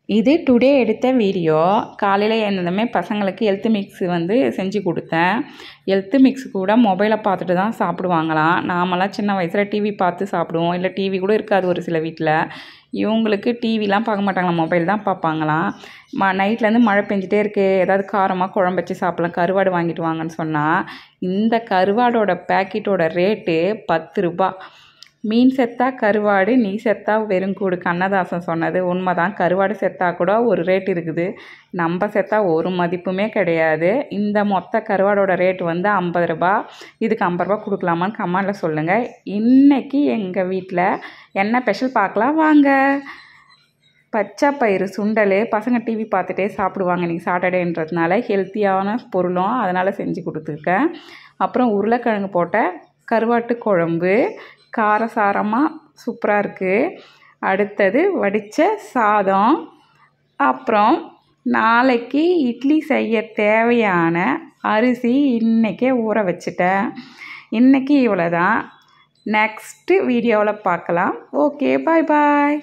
இது டுடே எடுத்த வீடியோ. காலையில் எழுந்ததுமே பசங்களுக்கு ஹெல்த் மிக்ஸ் செஞ்சு கொடுத்தேன். ஹெல்த் மிக்ஸ் கூட மொபைலை பார்த்துட்டு தான் சாப்பிடுவாங்களாம். நாமெல்லாம் சின்ன வயசில் டிவி பார்த்து சாப்பிடுவோம், இல்லை டிவி கூட இருக்காது ஒரு சில வீட்டில். இவங்களுக்கு டிவிலாம் பார்க்க மாட்டாங்களாம், மொபைல் தான் பார்ப்பாங்களாம். நைட்லேருந்து மழை பெஞ்சிட்டே இருக்குது, ஏதாவது காரமாக குழம்பு வச்சு சாப்பிட்லாம், கருவாடு வாங்கிட்டு வாங்கன்னு சொன்னால் இந்த கருவாடோட பேக்கெட்டோட ரேட்டு 10 ரூபா. மீன் செத்தா கருவாடு, நீ செத்தா வெறுங்கூடு. கண்ணதாசன் சொன்னது உண்மைதான். கருவாடு செத்தா கூட ஒரு ரேட் இருக்குது, நம்ம செத்தா ஒரு மதிப்புமே கிடையாது. இந்த மொத்த கருவாடோட ரேட் 50 ரூபா. இதுக்கு 50 ரூபா கொடுக்கலாமான்னு கமெண்டில் சொல்லுங்கள். இன்றைக்கி எங்கள் வீட்டில் என்ன ஸ்பெஷல் பார்க்கலாம் வாங்க. பச்சை பயிறு சுண்டல். பசங்க டிவி பார்த்துட்டே சாப்பிடுவாங்க, இன்றைக்கி சாட்டர்டேன்றதுனால ஹெல்த்தியான பொருளும் அதனால் செஞ்சு கொடுத்துருக்கேன். அப்புறம் உருளைக்கிழங்கு போட்ட கருவாட்டு குழம்பு, காரசாரமாக சூப்பராக இருக்குது. அடுத்தது வடித்த சாதம். அப்புறம் நாளைக்கு இட்லி செய்ய தேவையான அரிசி இன்றைக்கே ஊற வச்சுட்டேன். இன்றைக்கி இவ்வளோ தான். நெக்ஸ்ட்டு வீடியோவில் பார்க்கலாம். ஓகே, பாய் பாய்.